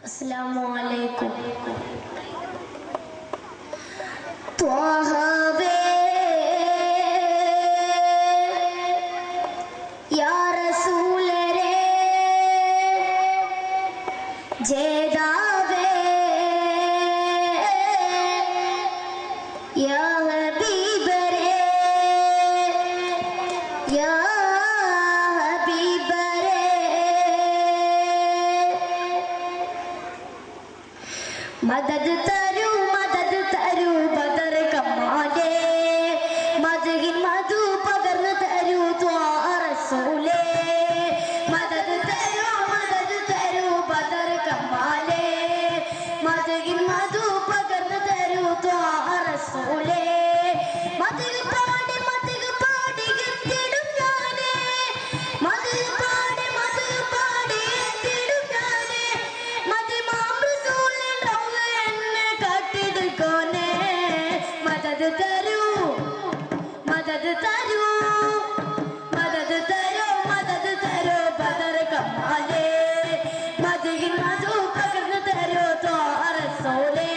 अस्सलामुअलैकुम। या रसूल रे जेदावे या हबीब रे या हबीब रे मदद तरू बदर कमाले मदगिन मधु पगर्न तरू त्वा रसूले मदद तरू बदर कमाले मदगिन मधु पगर्न तरू त्वा रसूले मदग पाड़ी गिरतिडुम ഞാനേ मदग पाड़ी गिरतिडुम ഞാനേ മദിമാം റസൂലിൻ റൗള എന്നെ കാട്ടിടുകോനേ മദദ് തരൂ ബദർ കമാലേ മദീൻ മധു പകർന്നു തരൂ ത്വാ റസൂലേ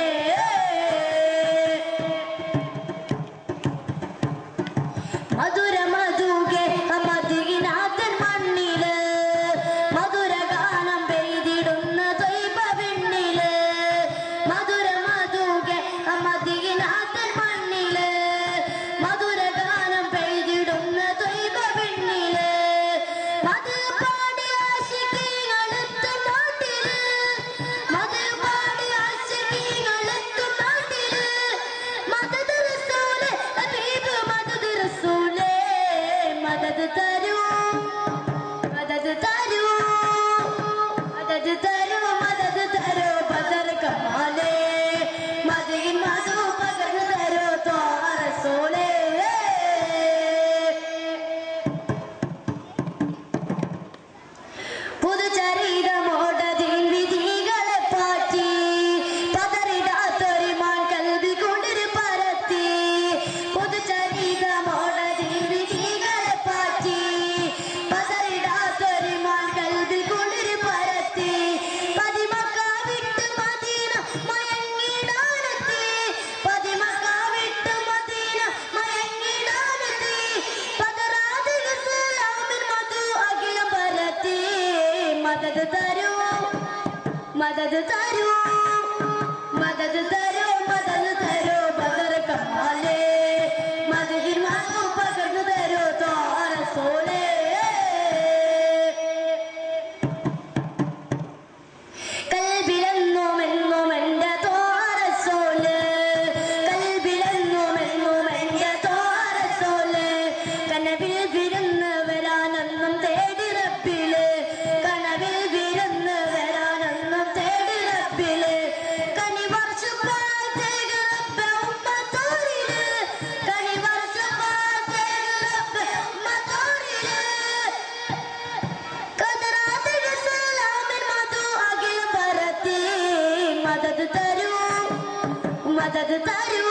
മധുര മധുകെ മദീനാത്തൻ മണ്ണില് മധുര ഗാനം പെയ്തിടുന്ന ത്വയ്ബ പെണ്ണില് മധുര മധുകെ മദീനാത്തൻ മണ്ണില് മധുര ഗാനം പെയ്തിടുന്ന ത്വയ്ബ പെണ്ണില് മധു പാടി ആശിഖീങ്ങളെത്തും നാട്ടില് മധു പാടി ആശിഖീങ്ങളെത്തും നാട്ടില് മദദ് റസൂലേ ഹബീബ് മദദ് റസൂലേ മദദ് തരൂ ബദർ കമാലേ മദീൻ മധു പകർന്നു തരൂ ത്വാ റസൂലേ പുതുചരിതമോടതിൻ വിധികളെ പാറ്റി പതറിടാത്തൊരിമാൻ കൽബി കുളിർ പരത്തി പുതുചരിതമോടതിൻ വിധികളെ പാറ്റി പതറിടാത്തൊരിമാൻ കൽബി കുളിർ പരത്തി പതിമക്ക വിട്ട് മദീന മയങ്ങിടാനെത്തി പതിമക്ക വിട്ട് മദീന മയങ്ങിടാനെത്തി പതറാതെ ഇസ്ലാമിൻ മധു അഖിലം പരത്തി മദദ് തരൂ ബദർ കമാലേ മദീൻ മധു പകർന്നു തരൂ ത്വാ റസൂലേ കൽബിലെന്നും എന്നും എൻ്റെ ത്വാ റസൂല് കൽബിലെന്നും എൻ്റെ ത്വാ റസൂല് കനവിൽ വിരുന്ന് വരാനെന്നും തേടി റബ്ബില് കനവിൽ വിരുന്ന് വരാനെന്നും തേടി റബ്ബില് കനി വർഷപ്പാത്തേക്ക് റബ്ബ് ഉമ്മത്തോരില് കനി വർഷപ്പാത്തേക്ക് റബ്ബ് ഉമ്മത്തോരില് കതറാതെ ഇസ്ലാമിൻ മധു അഖിലം പരത്തി മദദ് തരൂ